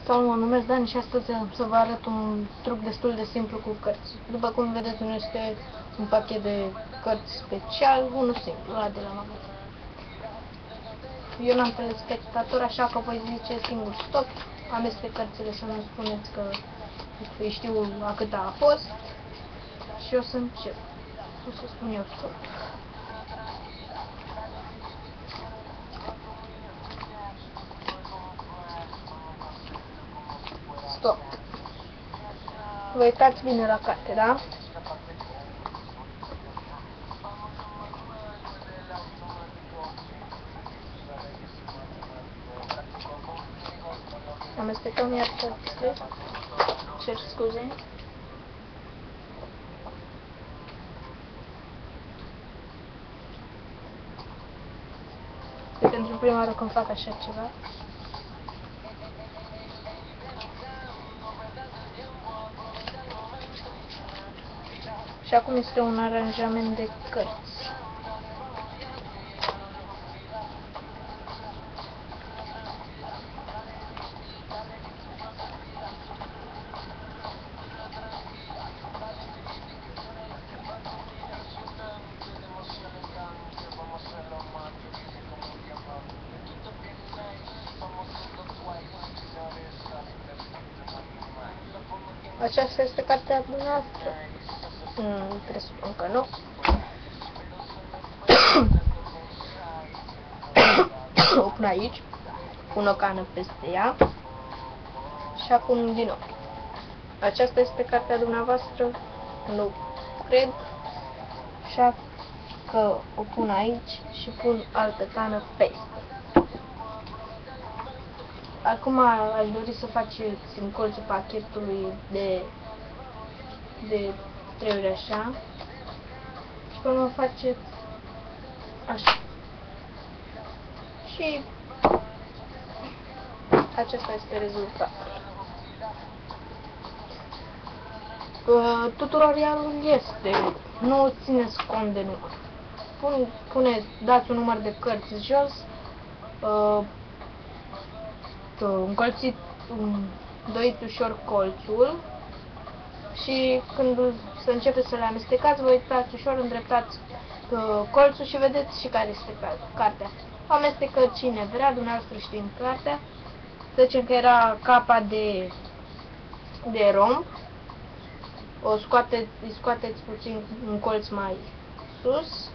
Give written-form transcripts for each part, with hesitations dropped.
Sau mă numesc Dani și astăzi să vă arăt un truc destul de simplu cu cărți. După cum vedeți, nu este un pachet de cărți special, unul simplu, ăla de la magazin. Eu n-am telespectator, așa că voi zice singur stop, amestec cărțile să nu spuneți că îi știu a câta a fost și o să încep. O să spun eu stop. Stop. Vă uitați bine la carte, da? Amestecăm iar cărțile. Cer scuze. E pentru prima oară când fac așa ceva. Și acum este un aranjament de cărți. Aceasta este cartea dumneavoastră. Presupun că nu. O pun aici, pun o cană peste ea și acum din nou. Aceasta este cartea dumneavoastră? Nu cred. Așa că o pun aici și pun altă cană peste. Acum aș dori să faceți în colțul pachetului de 3 ori așa și până o faceți așa. Și acesta este rezultatul. Tutorialul este, nu țineți cont de număr. Dați un număr de cărți jos, îndoiți ușor colțul și când să începeți să le amestecați, vă uitați ușor, îndreptați colțul și vedeți și care este cartea. Amestecă cine vrea, dumneavoastră știind cartea. Să zicem că era capa de romb. Îi scoateți puțin un colț mai sus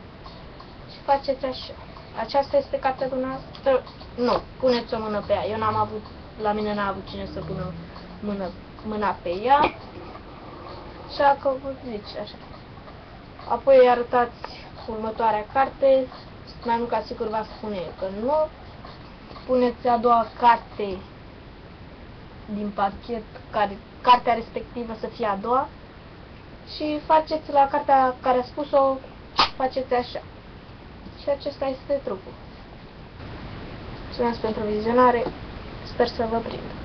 și faceți așa. Aceasta este cartea dumneavoastră? Nu, puneți o mână pe ea. Eu n-am avut, la mine n-a avut cine să pună mâna pe ea. Așa că vă zice așa. Apoi îi arătați următoarea carte, mai mult ca sigur va spune că nu. Puneți a doua carte din pachet, cartea respectivă să fie a doua și faceți la cartea care a spus-o, faceți așa. Și acesta este trucul. Mulțumesc pentru vizionare, sper să vă prind.